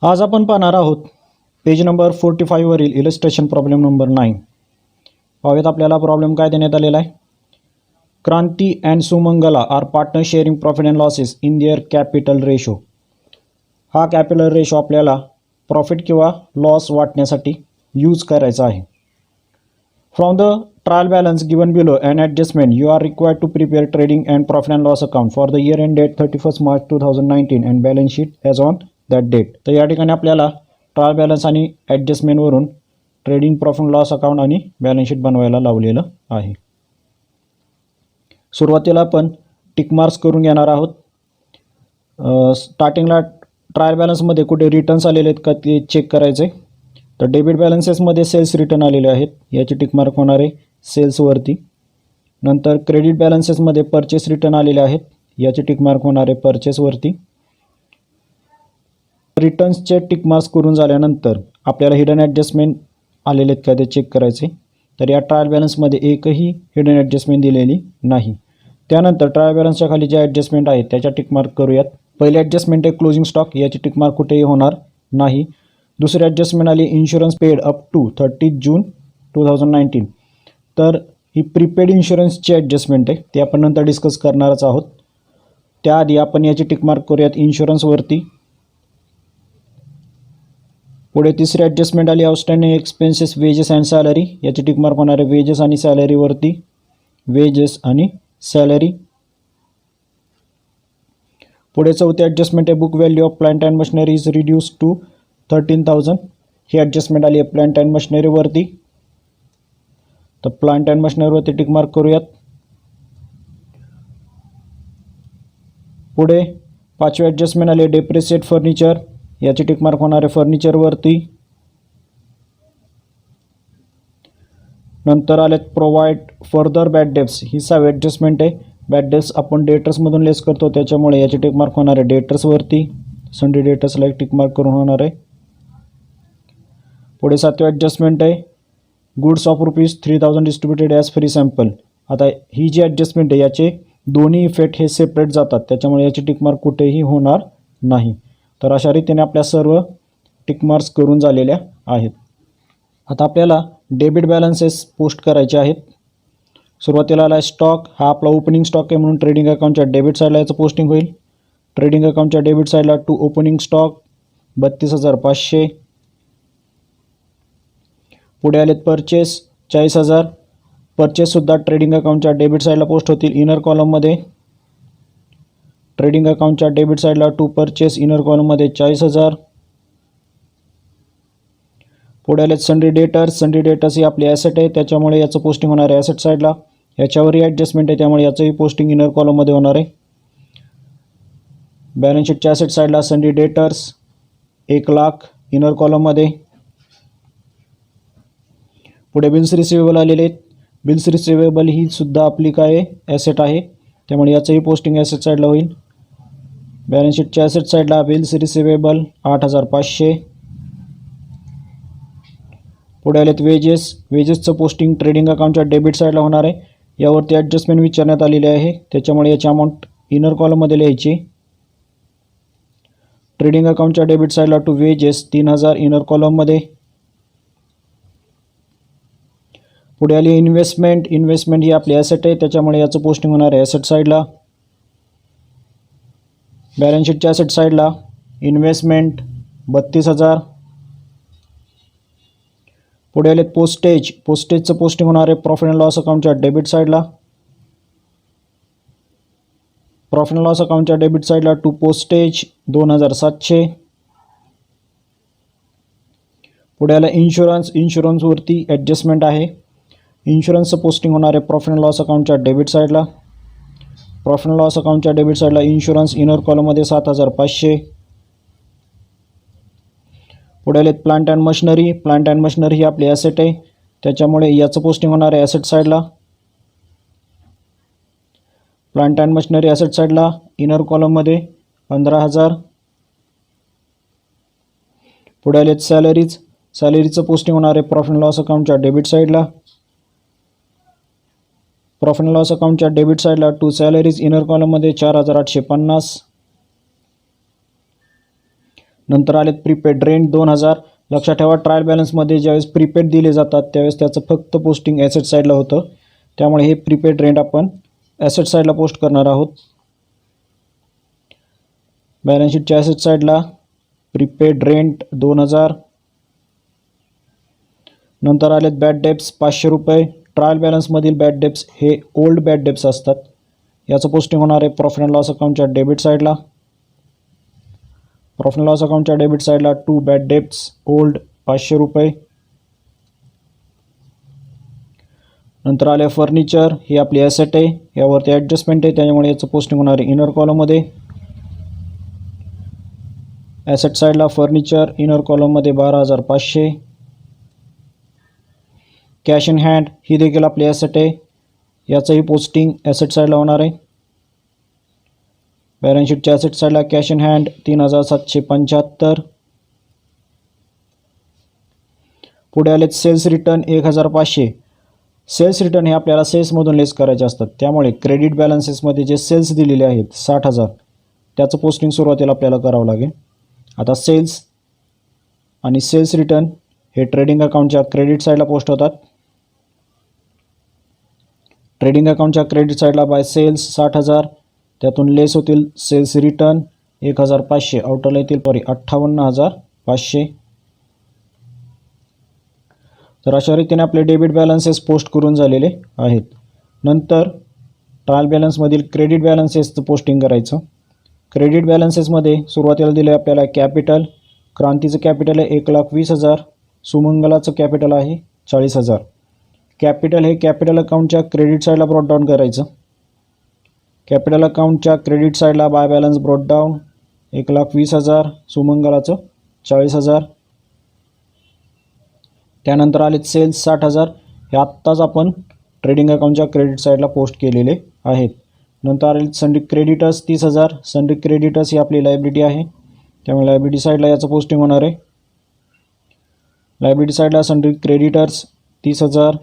आज आपण पाहणार आहोत पेज नंबर 45 वरील इलस्ट्रेशन प्रॉब्लेम नंबर 9. पाहूयात आपल्याला प्रॉब्लेम काय देण्यात आलेला आहे. Kranti and Sumangala are partner sharing profit and losses in their capital ratio. हा कॅपिटल रेशो आपल्याला प्रॉफिट किंवा लॉस वाटण्यासाठी यूज करायचा आहे. From the trial balance given below and adjustment you are required to prepare trading and profit and loss account for the year end date 31 March 2019 and balance sheet as on that date. तर या ठिकाणी आपल्याला trial balance आणि ॲडजस्टमेंटवरून trading profit loss account आणि balance sheet बनवायला लावलेलं आहे. सुरुवातीला आपण टिक मार्क्स करून घेणार आहोत. स्टार्टिंगला ट्रायल बॅलन्समध्ये कुठे रिटर्न्स आलेले आहेत का ते चेक करायचे. तर डेबिट बॅलन्सेसमध्ये सेल्स रिटर्न आलेले आहेत, याची टिक मार्क होणार आहे सेल्सवरती. नंतर क्रेडिट बॅलन्सेसमध्ये परचेस रिटर्न आलेले आहेत, याची टिक मार्क होणार आहे परचेसवरती. रिटर्न्सचे टिक मार्क्स करून झाल्यानंतर आपल्याला हिडन ॲडजस्टमेंट आलेले आहेत का ते चेक करायचे. तर या ट्रायल बॅलन्समध्ये एकही हिडन ॲडजस्टमेंट दिलेली नाही. त्यानंतर ट्रायल बॅलन्सच्या खाली जे ॲडजस्टमेंट आहेत त्याच्या टिक मार्क करूयात. पहिली ॲडजस्टमेंट आहे क्लोजिंग स्टॉक, याची टिक मार्क कुठेही होणार नाही. दुसरी ॲडजस्टमेंट आली insurance paid up to 30 June 2019. तर ही प्रीपेड इन्शुरन्सची ॲडजस्टमेंट आहे, ते आपण नंतर डिस्कस करणारच आहोत. त्याआधी आपण याची टिक मार्क करूयात इन्शुरन्सवरती. पुढे तिसरी ॲडजस्टमेंट आली outstanding expenses wedges and salary, याची टिक मार्क होणार आहे वेजेस आणि सॅलरीवरती. वेजेस आणि सॅलरी. पुढे चौथी ॲडजस्टमेंट आहे book value of plant and machinery is reduce to 13,000. ही ॲडजस्टमेंट आली आहे प्लांट अँड मशिनरीवरती. तर प्लांट अँड मशिनरीवरती टिक मार्क करूयात. पुढे पाचवी ॲडजस्टमेंट आली आहे डेप्रिसिएट फर्निचर, याची टिक मार्क होणार आहे फर्निचरवरती. नंतर आलेत प्रोव्हाइड फर्दर बॅड डेब्ट्स, ही 6वी ॲडजस्टमेंट आहे. बॅड डेब्ट्स आपण डेटर्समधून लेस करतो, त्याच्यामुळे याची टिक मार्क होणार आहे डेटर्सवरती. संडे डेटर्सला एक टिक मार्क करून होणार आहे. पुढे 7वी ॲडजस्टमेंट आहे goods of ₹3,000 distributed as free sample. आता ही जी ॲडजस्टमेंट आहे याचे दोन्ही इफेक्ट हे सेपरेट जातात, त्याच्यामुळे याची टिक मार्क कुठेही होणार नाही. तर अशा रीतीने आपल्या सर्व टिक मार्क्स करून झालेल्या आहेत. आता आपल्याला डेबिट बॅलन्सेस पोस्ट करायचे आहेत. सुरुवातीला आला स्टॉक, हा आपला ओपनिंग स्टॉक आहे म्हणून ट्रेडिंग अकाउंटच्या डेबिट साईडला याचं पोस्टिंग होईल. ट्रेडिंग अकाउंटच्या डेबिट साईडला टू ओपनिंग स्टॉक 32,500. पुढे आलेत परचेस 40,000. परचेससुद्धा ट्रेडिंग अकाउंटच्या डेबिट साईडला पोस्ट होतील इनर कॉलममध्ये. ट्रेडिंग अकाउंटच्या डेबिट साईडला टू परचेस इनर कॉलममध्ये 40,000. पुढे आलेत सन्ड्री डेटर्स. सन्ड्री डेटर्स ही आपली ॲसेट आहे, त्याच्यामुळे याचं पोस्टिंग होणार आहे ॲसेट साईडला. याच्यावरही ॲडजस्टमेंट आहे, त्यामुळे याचंही पोस्टिंग इनर कॉलममध्ये होणार आहे. बॅलन्स शीटच्या ॲसेट साईडला सन्ड्री डेटर्स 1,00,000 इनर कॉलममध्ये. पुढे बिल्स रिसिवेबल आलेले आहेत. बिल्स रिसिवेबल ही सुद्धा आपली काय ॲसेट आहे, त्यामुळे याचंही पोस्टिंग ॲसेट साईडला होईल. बॅलन्स शीटच्या ॲसेट साईडला बिल्स रिसिवेबल 8,500. पुढे आलेत वेजेस. वेजेसचं पोस्टिंग ट्रेडिंग अकाउंटच्या डेबिट साईडला होणार आहे. यावरती ॲडजस्टमेंट विचारण्यात आलेली आहे, त्याच्यामुळे याची अमाऊंट इनर कॉलममध्ये लिहायची. ट्रेडिंग अकाउंटच्या डेबिट साईडला टू वेजेस 3,000 इनर कॉलममध्ये. पुढे आली इन्व्हेस्टमेंट. इन्व्हेस्टमेंट ही आपली ॲसेट आहे, त्याच्यामुळे याचं पोस्टिंग होणार आहे ॲसेट साईडला. बॅलन्स शीटच्या ॲसेट साईडला इन्व्हेस्टमेंट 32,000. पुढे आलेत पोस्टेज. पोस्टेजचं पोस्टिंग होणार आहे प्रॉफिट अँड लॉस अकाउंटच्या डेबिट साईडला. प्रॉफिट अँड लॉस अकाउंटच्या डेबिट साईडला टू पोस्टेज 2,700. पुढे आलं इन्शुरन्स. इन्शुरन्सवरती ॲडजस्टमेंट आहे. इन्शुरन्सचं पोस्टिंग होणार आहे प्रॉफिट अँड लॉस अकाउंटच्या डेबिट साईडला. प्रॉफिट अँड लॉस अकाउंटच्या डेबिट साईडला इन्शुरन्स इनर कॉलममध्ये 7,500. पुढे आलेत plant and machinery. Plant and machinery ही आपली ॲसेट आहे, त्याच्यामुळे याचं पोस्टिंग होणार आहे ॲसेट साईडला. प्लांट अँड मशिनरी ॲसेट साईडला इनर कॉलममध्ये 15,000. पुढे आलेत सॅलरीज. सॅलरीचं पोस्टिंग होणार आहे प्रॉफिट अँड लॉस अकाउंटच्या डेबिट साईडला. प्रॉफिट अँड लॉस अकाउंटच्या डेबिट साईडला टू सॅलरीज इनर कॉलममध्ये 4,850. नंतर आलेत प्रीपेड रेंट 2000. लक्षात ठेवा ट्रायल बॅलन्समध्ये ज्यावेळेस प्रीपेड दिले जातात त्यावेळेस त्याचं फक्त पोस्टिंग ॲसेट साईडला होतं, त्यामुळे हे प्रीपेड रेंट आपण ॲसेट साईडला पोस्ट करणार आहोत. बॅलन्स शीटच्या ॲसेट साईडला प्रीपेड रेंट 2000. नंतर आलेत बॅड डेब्ट्स 500 रुपये. ट्रायल बॅलन्समधील बॅड डेब्ट्स हे ओल्ड बॅड डेब्ट्स असतात. याचं पोस्टिंग होणार आहे प्रॉफिट अँड लॉस अकाउंटच्या डेबिट साईडला. प्रॉफिट अँड लॉस अकाउंटच्या डेबिट साईडला 2 बॅड डेब्ट्स ओल्ड 500 रुपये. नंतर आले फर्निचर, ही आपली ॲसेट आहे, यावरती ॲडजस्टमेंट आहे त्यामुळे याचं पोस्टिंग होणार आहे इनर कॉलममध्ये. ॲसेट साईडला फर्निचर इनर कॉलममध्ये 12,500. कॅश इन हँड ही देखील आपली ॲसेट आहे, याचंही पोस्टिंग ॲसेट साईडला होणार आहे. बॅलन्स शीटच्या ॲसेट साईडला कॅश इन हँड 3,775. पुढे आलेत सेल्स रिटर्न 1,500. सेल्स रिटर्न हे आपल्याला सेल्समधून लेस करायचे असतात, त्यामुळे क्रेडिट बॅलन्सेसमध्ये जे सेल्स दिलेले आहेत 60,000 त्याचं पोस्टिंग सुरुवातीला आपल्याला करावं लागेल. आता सेल्स आणि सेल्स रिटर्न हे ट्रेडिंग अकाउंटच्या क्रेडिट साईडला पोस्ट होतात. ट्रेडिंग अकाउंटच्या क्रेडिट साईडला बाय सेल्स 60,000, त्यातून लेस होतील सेल्स रिटर्न 1,500, आउटरला येतील 58,500. तर अशा रीतीने आपले डेबिट बॅलन्सेस पोस्ट करून झालेले आहेत. नंतर ट्रायल बॅलन्समधील क्रेडिट बॅलन्सेसचं पोस्टिंग करायचं. क्रेडिट बॅलन्सेसमध्ये सुरुवातीला दिले आपल्याला कॅपिटल. क्रांतीचं कॅपिटल आहे 1,20,000. सुमंगलाचं कॅपिटल आहे 40,000. कॅपिटल हे कॅपिटल अकाउंटच्या क्रेडिट साईडला ब्रॉट डाऊन करायचं. कॅपिटल अकाउंटच्या क्रेडिट साईडला बाय बॅलन्स ब्रॉट डाऊन 1,20,000, सुमंगलाचं 40,000. त्यानंतर आलेत सेल्स 60,000, हे आत्ताच आपण ट्रेडिंग अकाउंटच्या क्रेडिट साईडला पोस्ट केलेले आहेत. नंतर आलेत सनडी क्रेडिटर्स 30,000. सनडी क्रेडिटर्स ही आपली लायबिलिटी आहे, त्यामुळे लायबिलिटी साईडला याचं पोस्टिंग होणार आहे. लायबिलिटी साईडला सनडी क्रेडिटर्स 30,000.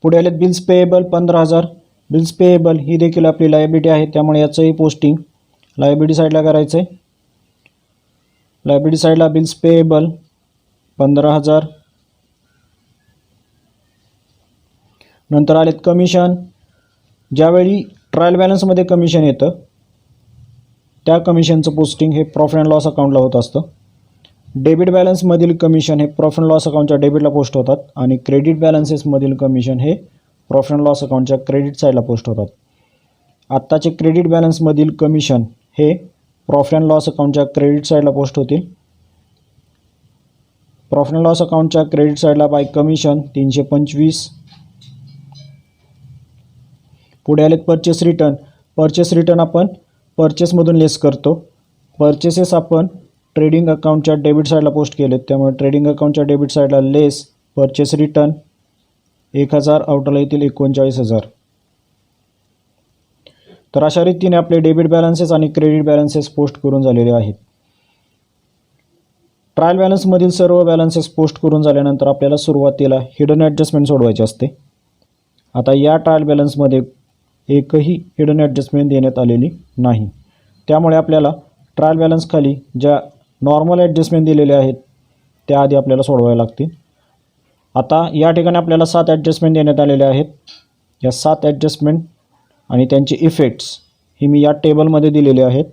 पुढे आलेत बिल्स पेएबल 15,000. बिल्स पेएबल ही देखील आपली लायबिलिटी आहे, त्यामुळे याचंही पोस्टिंग लायबिलिटी साईडला करायचं आहे. लायबिलिटी साईडला बिल्स पेएबल 15,000. नंतर आलेत कमिशन. ज्यावेळी ट्रायल बॅलन्समध्ये कमिशन येतं त्या कमिशनचं पोस्टिंग हे प्रॉफिट अँड लॉस अकाउंटला होत असतं. डेबिट बॅलन्समधील कमिशन हे प्रॉफिट अँड लॉस अकाउंटच्या डेबिटला पोस्ट होतात आणि क्रेडिट बॅलन्सेसमधील कमिशन हे प्रॉफिट अँड लॉस अकाउंटच्या क्रेडिट साईडला पोस्ट होतात. आत्ताचे क्रेडिट बॅलन्समधील कमिशन हे प्रॉफिट अँड लॉस अकाउंटच्या क्रेडिट साईडला पोस्ट होतील. प्रॉफिट अँड लॉस अकाउंटच्या क्रेडिट साईडला बाय कमिशन 325. पुढे आलेत परचेस रिटर्न. परचेस रिटर्न आपण परचेसमधून लेस करतो. परचेसेस आपण ट्रेडिंग अकाउंटच्या डेबिट साईडला पोस्ट केलेत, त्यामुळे ट्रेडिंग अकाउंटच्या डेबिट साईडला लेस परचेस रिटर्न 1,000, आउटरला येतील 39,000. तर अशा रीतीने आपले डेबिट बॅलन्सेस आणि क्रेडिट बॅलन्सेस पोस्ट करून झालेले आहेत. ट्रायल बॅलन्समधील सर्व बॅलन्सेस पोस्ट करून झाल्यानंतर आपल्याला सुरुवातीला हिडन ॲडजस्टमेंट सोडवायचे असते. आता या ट्रायल बॅलन्समध्ये एकही हिडन ॲडजस्टमेंट देण्यात आलेली नाही, त्यामुळे आपल्याला ट्रायल बॅलन्स खाली ज्या नॉर्मल ॲडजस्टमेंट दिलेले आहेत त्या आधी आपल्याला सोडवायला लागतील. आता या ठिकाणी आपल्याला 7 ॲडजस्टमेंट देण्यात आलेले आहेत. या 7 ॲडजस्टमेंट आणि त्यांचे इफेक्ट्स ही मी या टेबलमध्ये दिलेले आहेत.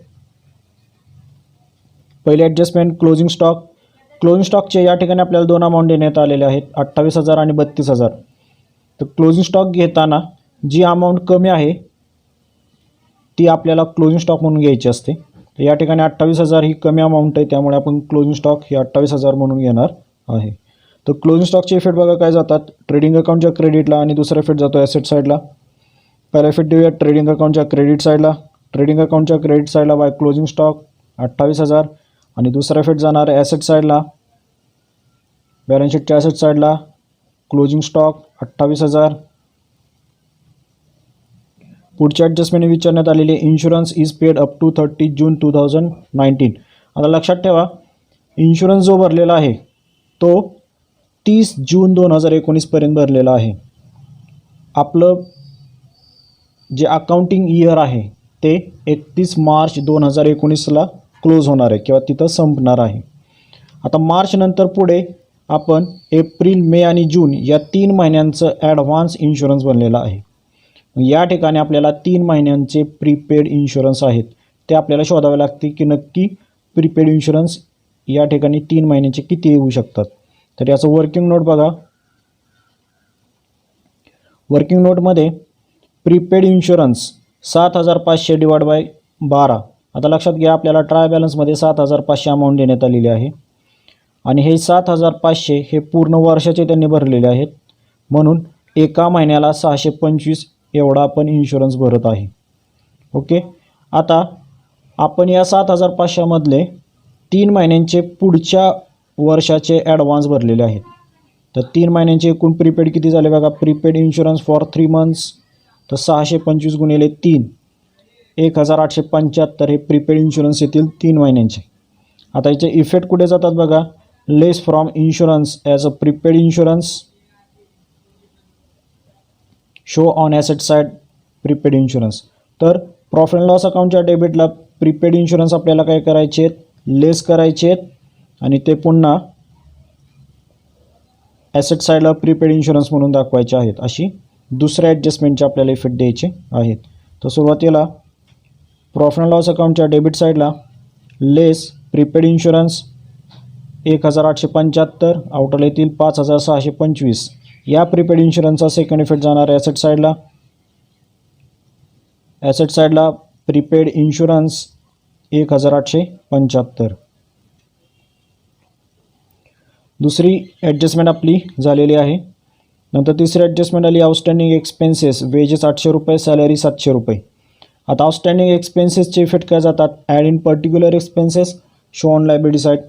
पहिले ॲडजस्टमेंट क्लोजिंग स्टॉक. क्लोजिंग स्टॉकचे या ठिकाणी आपल्याला 2 अमाऊंट देण्यात आलेले आहेत, 28,000 आणि 32,000. तर क्लोजिंग स्टॉक घेताना जी अमाऊंट कमी आहे ती आपल्याला क्लोजिंग स्टॉक म्हणून घ्यायची असते. तर या ठिकाणी 28,000 ही कमी अमाऊंट आहे, त्यामुळे आपण क्लोजिंग स्टॉक ही 28,000 म्हणून घेणार आहे. तर क्लोजिंग स्टॉकचे इफेक्ट बघा काय जातात. ट्रेडिंग अकाउंटच्या क्रेडिटला आणि दुसरा इफेक्ट जातो ॲसेट साईडला. पहिला इफेक्ट देऊया ट्रेडिंग अकाउंटच्या क्रेडिट साईडला. ट्रेडिंग अकाउंटच्या क्रेडिट साईडला बाय क्लोजिंग स्टॉक 28,000 आणि दुसरा इफेक्ट जाणार आहे ॲसेट साईडला. बॅलन्स शीटच्या ॲसेट साईडला क्लोजिंग स्टॉक 28,000. पुढच्या ॲडजस्टमेंट विचारण्यात आलेली insurance is paid up to 30 June 2019. आता लक्षात ठेवा इन्शुरन्स जो भरलेला आहे तो 30 जून 2019पर्यंत भरलेला आहे. आपलं जे अकाउंटिंग इयर आहे ते 31 मार्च 2019ला क्लोज होणार आहे किंवा तिथं संपणार आहे. आता मार्च नंतर पुढे आपण एप्रिल, मे आणि जून या 3 महिन्यांचं ॲडव्हान्स इन्शुरन्स बनलेलं आहे. या ठिकाणी आपल्याला 3 महिन्यांचे प्रीपेड इन्शुरन्स आहेत ते आपल्याला शोधावे लागते की नक्की प्रीपेड इन्शुरन्स या ठिकाणी 3 महिन्यांचे किती येऊ शकतात. तर याचं वर्किंग नोट बघा. वर्किंग नोटमध्ये प्रीपेड इन्शुरन्स 7,500 डिवाइड बाय 12. आता लक्षात घ्या आपल्याला ट्राय बॅलन्समध्ये 7,500 अमाऊंट देण्यात आलेली आहे आणि हे 7,500 हे पूर्ण वर्षाचे त्यांनी भरलेले आहेत, म्हणून एका महिन्याला 625 एवढा आपण इन्शुरन्स भरत आहे. ओके. आता आपण या 7,500 मधले 3 महिन्यांचे पुढच्या वर्षाचे ॲडव्हान्स भरलेले आहेत. तर 3 महिन्यांचे एकूण प्रीपेड किती झाले बघा. प्रीपेड इन्शुरन्स फॉर 3 मंथ्स तर 625 गुणिले 3 1,875 हे प्रीपेड इन्शुरन्स येतील 3 महिन्यांचे. आता याचे इफेक्ट कुठे जातात बघा. Less from insurance as a prepaid insurance show on asset side prepaid insurance. तर प्रॉफिट अँड लॉस अकाउंटच्या डेबिटला प्रीपेड इन्शुरन्स आपल्याला काय करायचे आहेत, लेस करायचे आहेत आणि ते पुन्हा ॲसेट साईडला प्रीपेड इन्शुरन्स म्हणून दाखवायचे आहेत. अशी दुसऱ्या ॲडजस्टमेंटचे आपल्याला इफेक्ट द्यायचे आहेत. तर सुरुवातीला प्रॉफिट अँड लॉस अकाउंटच्या डेबिट साईडला लेस प्रीपेड इन्शुरन्स 1,875 आउटरला येतील 5,625. या प्रीपेड इन्शुरन्सचा सेकंड इफेक्ट जाणार आहे ॲसेट साईडला. ॲसेट साईडला प्रीपेड इन्शुरन्स 1,875. दुसरी ॲडजस्टमेंट आपली झालेली आहे. नंतर तिसरी ॲडजस्टमेंट आली आउटस्टँडिंग एक्सपेन्सेस. वेजेस 800 रुपये, सॅलरी 700 रुपये. आता आउटस्टँडिंग एक्सपेन्सेसचे इफेक्ट काय जातात. Add in particular expenses show on liability side.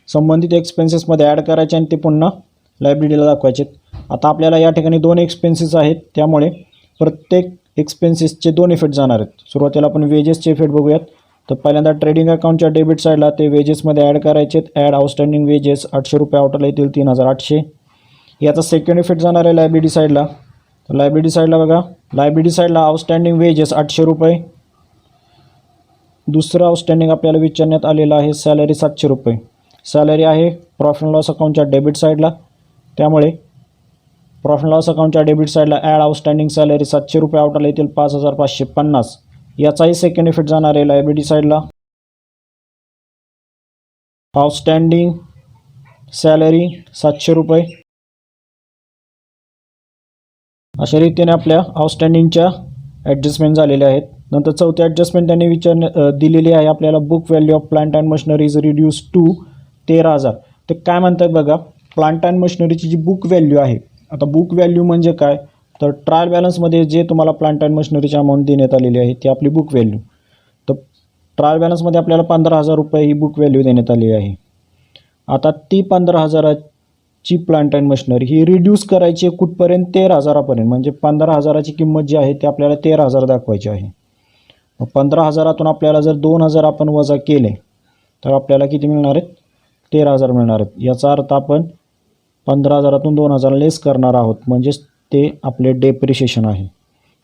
संबंधित एक्सपेन्सेसमध्ये ॲड करायचे आणि ते पुन्हा लायबिलिटीला दाखवायचे. आता आपल्याला या ठिकाणी 2 एक्सपेन्सेस आहेत, त्यामुळे प्रत्येक एक्सपेन्सेसचे 2 इफेक्ट जाणार आहेत. सुरुवातीला आपण वेजेसचे इफेक्ट बघूयात. तर पहिल्यांदा ट्रेडिंग अकाउंटच्या डेबिट साईडला ते वेजेसमध्ये ॲड करायचे. ॲड आउटस्टँडिंग वेजेस 800 रुपये आउटरला येतील 3,800. याचा सेकंड इफेक्ट जाणार आहे लायबिलिटी साईडला. तर लायबिलिटी साईडला बघा. लायबिलिटी साईडला आउटस्टँडिंग वेजेस 800 रुपये. दुसरं आउटस्टँडिंग आपल्याला विचारण्यात आलेलं आहे सॅलरी 700 रुपये. सॅलरी आहे प्रॉफिट अँड लॉस अकाउंटच्या डेबिट साईडला, त्यामुळे प्रॉफिट अँड लॉस अकाउंटच्या डेबिट साईडला ॲड आउटस्टँडिंग सॅलरी 700 रुपये आउटरला येतील 5,550. याचाही सेकंड इफेक्ट जाणार आहे लायबिलिटी साईडला. आउटस्टँडिंग सॅलरी 700 रुपये. अशा रीतीने आपल्या आउटस्टँडिंगच्या ॲडजस्टमेंट झालेल्या आहेत. नंतर चौथी ॲडजस्टमेंट त्यांनी दिलेली आहे आपल्याला. Book value of plant and machinery is reduce to 13,000. ते काय म्हणतात बघा. प्लांट अँड मशिनरीची जी बुक व्हॅल्यू आहे. आता बुक व्हॅल्यू म्हणजे काय, तर ट्रायल बॅलन्समध्ये जे तुम्हाला प्लांट अँड मशिनरीची अमाऊंट देण्यात आलेली आहे ती आपली बुक व्हॅल्यू. तर ट्रायल बॅलन्समध्ये आपल्याला 15,000 रुपये ही बुक व्हॅल्यू देण्यात आली आहे. आता ती 15,000ची प्लांट अँड मशिनरी ही रिड्यूस करायची कुठपर्यंत 13,000पर्यंत. म्हणजे 15,000ची किंमत जी आहे ती आपल्याला 13,000 दाखवायची आहे. 15,000तून आपल्याला जर 2,000 आपण वजा केले तर आपल्याला किती मिळणार आहेत, 13,000 मिळणार आहेत. याचा अर्थ आपण 15,000तून 2,000 लेस करणार आहोत, म्हणजेच ते आपले डेप्रिशिएशन आहे.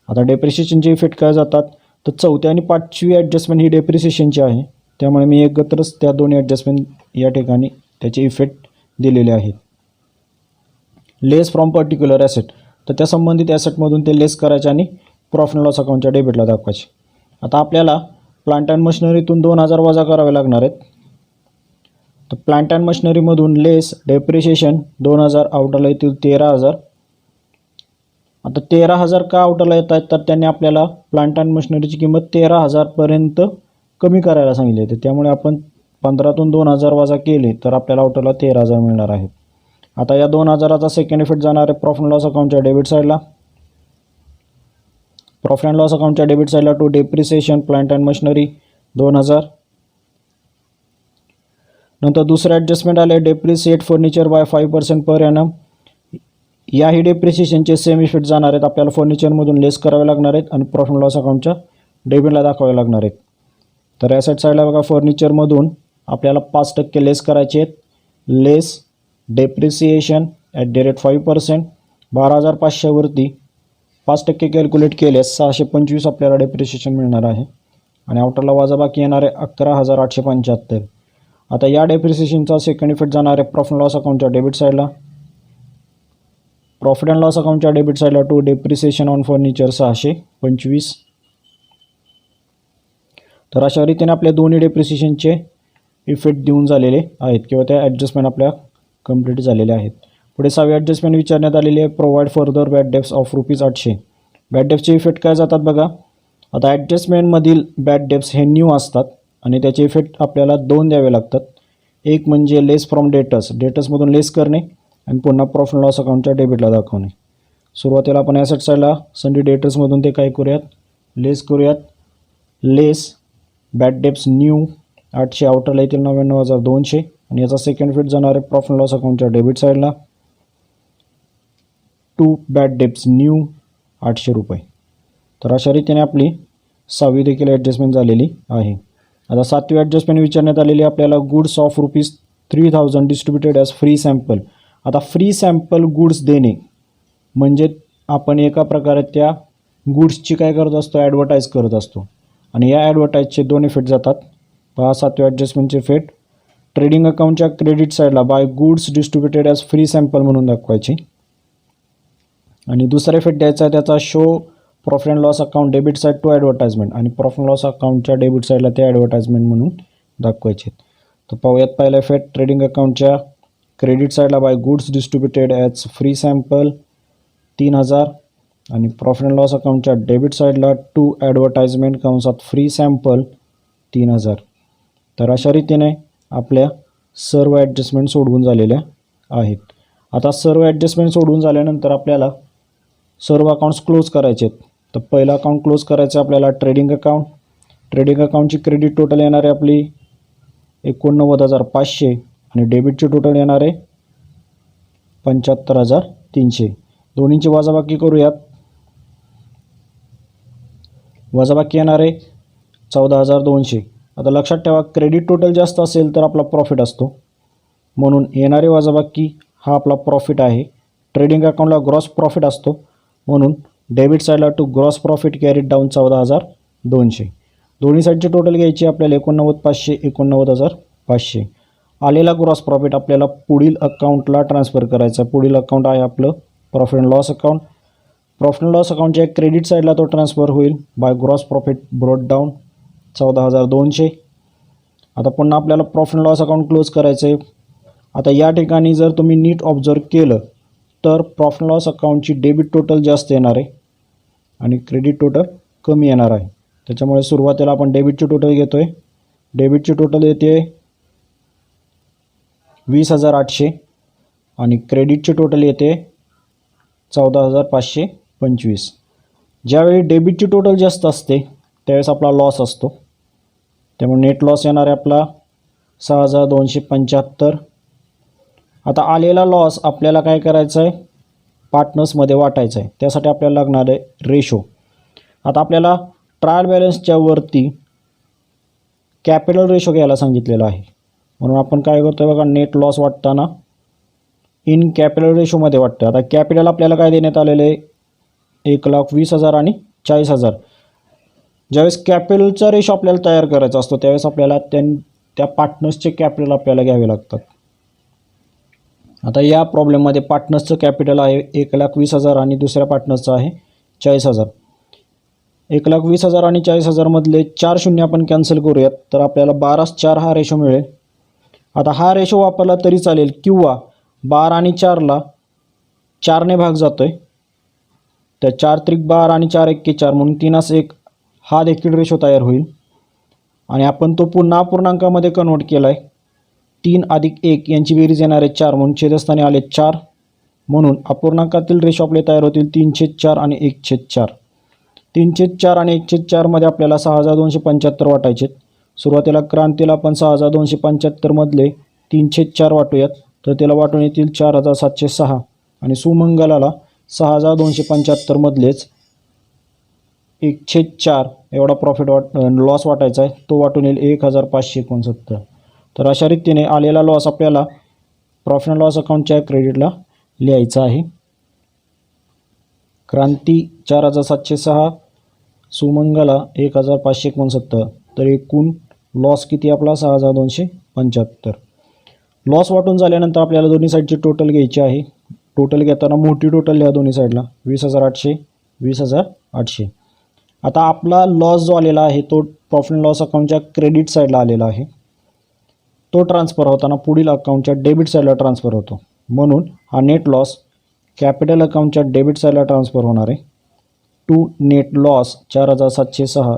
आता डेप्रिशिएशनचे इफेक्ट काय जातात, तर चौथी आणि पाचवी ॲडजस्टमेंट ही डेप्रिशिएशनची आहे, त्यामुळे मी एकत्रच त्या दोन्ही ॲडजस्टमेंट या ठिकाणी त्याचे इफेक्ट दिलेले आहेत. लेस फ्रॉम पर्टिक्युलर ॲसेट, तर त्या संबंधित ॲसेटमधून ते लेस करायचे आणि प्रॉफिट अँड लॉस अकाउंटच्या डेबिटला दाखवायचे. आता आपल्याला प्लांट अँड मशिनरीतून 2,000 वजा करावे लागणार आहेत. तर प्लांट अँड मशिनरीमधून लेस डेप्रिशिएशन 2,000 आउटरला येतील 13,000. आता 13,000 का आउटरला येत आहेत, तर त्यांनी आपल्याला प्लांट अँड मशिनरीची किंमत 13,000पर्यंत कमी करायला सांगितली आहे. त्यामुळे आपण 15तून 2,000 वजा केले तर आपल्याला आउटरला 13,000 मिळणार आहेत. आता या 2,000चा सेकंड इफेक्ट जाणार आहे प्रॉफिट अँड लॉस अकाउंटच्या डेबिट साईडला. प्रॉफिट अँड लॉस अकाउंटच्या डेबिट साईडला to depreciation plant and machinery 2,000. नंतर दुसरं ॲडजस्टमेंट आले depreciate furniture by 5% per annum. याही डेप्रिसिएशनचे सेम इफेक्ट जाणार आहेत. आपल्याला फर्निचरमधून लेस करावे लागणार आहेत आणि प्रॉफिट अँड लॉस अकाउंटच्या डेबिटला दाखवावे लागणार आहेत. तर ॲसेट साईडला बघा, फर्निचरमधून आपल्याला 5% लेस करायचे आहेत. Less depreciation at the rate 5%. 12,500वरती 5% कॅल्क्युलेट केल्यास 625 आपल्याला डेप्रिसिएशन मिळणार आहे. आणि आउटरला वजाबाकी येणार आहे 11,875. आता या डेप्रिसिएशनचा सेकंड इफेक्ट जाणार आहे प्रॉफिट अँड लॉस अकाउंटच्या डेबिट साईडला. प्रॉफिट अँड लॉस अकाउंटच्या डेबिट साईडला टू डेप्रिसिएशन ऑन फर्निचर 625. तर अशा रीतीने आपल्या दोन्ही डेप्रिसिएशनचे इफेक्ट देऊन झालेले आहेत किंवा त्या ॲडजस्टमेंट आपल्या कंप्लीट झालेल्या आहेत. पुढे 6वी ॲडजस्टमेंट विचारण्यात आलेली आहे, provide further bad debts of ₹800. Bad डेप्सचे इफेक्ट काय जातात बघा. आता ॲडजस्टमेंटमधील बॅड डेप्स हे न्यू असतात आणि त्याचे इफेक्ट आपल्याला 2 द्यावे लागतात. एक म्हणजे लेस फ्रॉम डेटर्समधून लेस करणे आणि पुन्हा प्रॉफिट अँड लॉस अकाउंटच्या डेबिटला दाखवणे. सुरुवातीला आपण ॲसेट साईडला सन्डी डेटर्समधून ते काय करूयात, लेस करूयात. लेस बॅड डेप्स न्यू 800, आउटरला येतील 99,200 आणि याचा सेकंड इफेक्ट जाणार आहे प्रॉफिट अँड लॉस अकाउंटच्या डेबिट साईडला. To bad debts new ₹800. तर अशा रीतीने आपली 6वी देखील ॲडजस्टमेंट झालेली आहे. आता 7वी ॲडजस्टमेंट विचारण्यात आलेली आपल्याला, goods of ₹3,000 distributed as free sample. आता फ्री सॅम्पल गुड्स देणे म्हणजे आपण एका प्रकारे त्या गुड्सची काय करत असतो, ॲडव्हर्टाईज करत असतो आणि या ॲडव्हर्टाईजचे 2 इफेक्ट जातात. पहा 7व्या ॲडजस्टमेंटचे इफेक्ट. ट्रेडिंग अकाउंटच्या क्रेडिट साईडला by goods distributed as free sample म्हणून दाखवायची आणि दुसरा इफेक्ट द्यायचा आहे त्याचा, show profit and loss account debit side to advertisement आणि प्रॉफिट अँड लॉस अकाउंटच्या डेबिट साईडला ते ॲडव्हर्टाइजमेंट म्हणून दाखवायचे. तर पाहूयात पहिला इफेक्ट. ट्रेडिंग अकाउंटच्या क्रेडिट साईडला by goods distributed as free sample 3,000 आणि प्रॉफिट अँड लॉस अकाउंटच्या डेबिट साईडला टू ॲडव्हर्टाइजमेंट कंसात फ्री सॅम्पल 3,000. तर अशा रीतीने आपल्या सर्व ॲडजस्टमेंट सोडवून झालेल्या आहेत. आता सर्व ॲडजस्टमेंट सोडवून झाल्यानंतर आपल्याला सर्व अकाउंट्स क्लोज करायचे आहेत. तर पहिला अकाउंट क्लोज करायचं आहे आपल्याला ट्रेडिंग अकाउंट. ट्रेडिंग अकाउंटची क्रेडिट टोटल येणार आहे आपली 89,500 आणि डेबिटची टोटल येणार आहे 75,300. दोन्हींची वजाबाकी करूयात. वजाबाकी येणार आहे 14,200. आता लक्षात ठेवा, क्रेडिट टोटल जास्त असेल तर आपला प्रॉफिट असतो, म्हणून येणारी वजाबाकी हा आपला प्रॉफिट आहे. ट्रेडिंग अकाउंटला ग्रॉस प्रॉफिट असतो म्हणून डेबिट साईडला to gross profit carried down 14,200. दोन्ही साईडची टोटल घ्यायची आपल्याला 89,500 89,500. आलेला ग्रॉस प्रॉफिट आपल्याला पुढील अकाउंटला ट्रान्सफर करायचा. पुढील अकाउंट आहे आपलं profit and loss account. Profit and loss अकाउंटच्या क्रेडिट साईडला तो ट्रान्सफर होईल by gross profit brought down 14,200. आता पुन्हा आपल्याला profit and loss account close करायचं आहे. आता या ठिकाणी जर तुम्ही नीट ऑब्झर्व केलं तर प्रॉफिट अँड लॉस अकाउंटची डेबिट टोटल जास्त येणार आहे आणि क्रेडिट टोटल कमी येणार आहे. त्याच्यामुळे सुरुवातीला आपण डेबिटची टोटल घेतो आहे. डेबिटची टोटल येते 20,800 आणि क्रेडिटची टोटल येते 14,525. ज्यावेळी डेबिटची टोटल जास्त असते त्यावेळेस आपला लॉस असतो, त्यामुळे नेट लॉस येणार आहे आपला 6,275. आता आलेला लॉस आपल्याला काय करायचं आहे, पार्टनर्समध्ये वाटायचं आहे. त्यासाठी आपल्याला लागणार आहे रेशो. आता आपल्याला ट्रायल बॅलन्सच्या वरती कॅपिटल रेशो घ्यायला सांगितलेला आहे, म्हणून आपण काय करतो आहे बघा, नेट लॉस वाटताना इन कॅपिटल रेशोमध्ये वाटतं. आता कॅपिटल आपल्याला काय देण्यात आलेलं आहे, 1,20,000 आणि 40,000. ज्यावेळेस कॅपिटलचा रेशो आपल्याला तयार करायचा असतो त्यावेळेस आपल्याला त्या पार्टनर्सचे कॅपिटल आपल्याला घ्यावे लागतात. आता या प्रॉब्लेममध्ये पार्टनर्सचं कॅपिटल आहे 1,20,000 आणि दुसऱ्या पार्टनर्सचं आहे 40,000. 1,20,000 आणि 40,000 मधले 4 शून्य आपण कॅन्सल करूयात, तर आपल्याला 12:4 हा रेशो मिळेल. आता हा रेशो वापरला तरी चालेल किंवा 12 आणि 4ला 4ने भाग जातो आहे, तर 4 त्रिक 12 आणि 4 एक्के 4 म्हणून 3:1 हा देखील रेशो तयार होईल. आणि आपण तो पुन्हा अपूर्णांकामध्ये कन्वर्ट केला आहे. 3 अधिक 1 यांची बेरीज येणार आहे 4 म्हणून छेदस्थानी आले 4, म्हणून अपूर्णांकातील रेशो आपले तयार होतील 3/4 आणि 1/4. 3/4 आणि 1/4 मध्ये आपल्याला 6,275 वाटायचे. सुरुवातीला क्रांतीला आपण 6,275 मधले 3/4 वाटूयात, तर त्याला वाटून येतील 4,706 आणि सुमंगलाला 6,275 मधलेच 1/4 एवढा प्रॉफिट लॉस वाटायचा आहे, तो वाटून येईल 1,569. तर अशा रीतीने आलेला लॉस आपल्याला प्रॉफिट अँड लॉस अकाउंटच्या क्रेडिटला लिहायचा आहे. क्रांती 4,706 सुमंगला 1569, तर एकूण लॉस किती आपला 6275. लॉस वाटून झाल्यानंतर आपल्याला दोन्ही साईडची टोटल घ्यायची आहे. टोटल घेताना मोठी टोटल लिहा दोन्ही साईडला 20,800 20,800. आता आपला लॉस जो आलेला आहे तो प्रॉफिट अँड लॉस अकाउंटच्या क्रेडिट साईडला आलेला आहे. तो ट्रान्सफर होताना पुढील अकाउंटच्या डेबिट साईडला ट्रान्सफर होतो. म्हणून हा नेट लॉस कॅपिटल अकाउंटच्या डेबिट साईडला ट्रान्सफर होणार आहे. टू नेट लॉस 4,706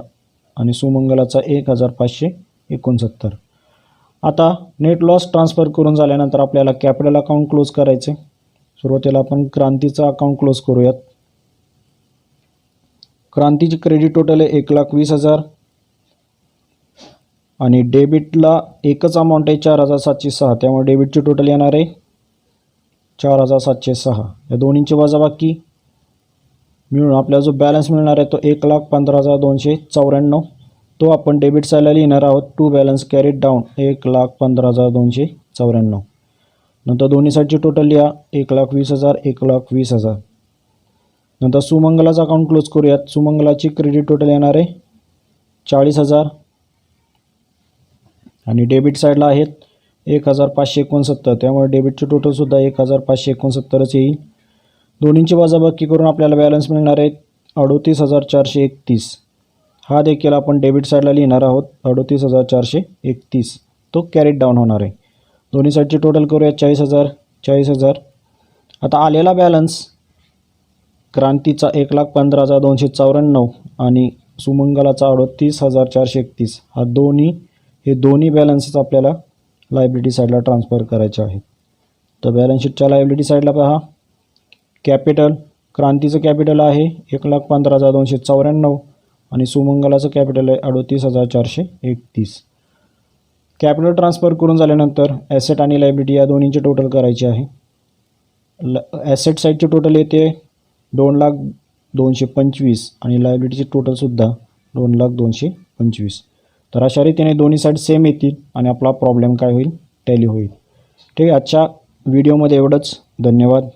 आणि सुमंगलाचा 1,569. आता नेट लॉस ट्रान्सफर करून झाल्यानंतर आपल्याला कॅपिटल अकाउंट क्लोज करायचे. सुरुवातीला आपण क्रांतीचा अकाउंट क्लोज करूयात. क्रांतीची क्रेडिट टोटल आहे 1,20,000 आणि डेबिटला एकच अमाऊंट आहे 4,706, त्यामुळे डेबिटची टोटल येणार आहे 4,706. या दोन्हींची वजाबाकी मिळून आपल्याला जो बॅलन्स मिळणार आहे तो 1,15,294. तो आपण डेबिट साईडला लिहिणार आहोत. To balance carried down 1,15,294. नंतर दोन्ही साईडची टोटल लिहा 1,20,000 1,20,000. नंतर सुमंगलाचा अकाउंट क्लोज करूयात. सुमंगलाची क्रेडिट टोटल येणार आहे 40,000 आणि डेबिट साईडला आहेत 1,569, त्यामुळे डेबिटची टोटलसुद्धा 1,569च येईल. दोन्हींची वजाबाकी करून आपल्याला बॅलन्स मिळणार आहे 38,431. हा देखील आपण डेबिट साईडला लिहिणार आहोत 38,431. तो कॅरीड डाऊन होणार आहे. दोन्ही साईडची टोटल करूया 40,000 40,000. आता आलेला बॅलन्स क्रांतीचा 1,15,294 आणि सुमंगलाचा 38,431. हे दोन्ही बॅलन्सेस आपल्याला लायबिलिटी साईडला ट्रान्सफर करायचे आहेत. तर बॅलन्स शीटच्या लायबिलिटी साईडला पहा. कॅपिटल क्रांतीचं कॅपिटल आहे 1,15,294 आणि सुमंगलाचं कॅपिटल आहे 38,431. कॅपिटल ट्रान्सफर करून झाल्यानंतर ॲसेट आणि लायबिलिटी या दोन्हींची टोटल करायची आहे. ॲसेट साईडची टोटल येते 2,02,25 आणि लायबिलिटीची टोटलसुद्धा 2,02,25. तर अशा रीतीने दोन्ही साईड सेम येतील आणि आपला प्रॉब्लेम काय होईल, टॅली होईल. ठीक आहे. आजच्या व्हिडिओमध्ये एवढंच. धन्यवाद.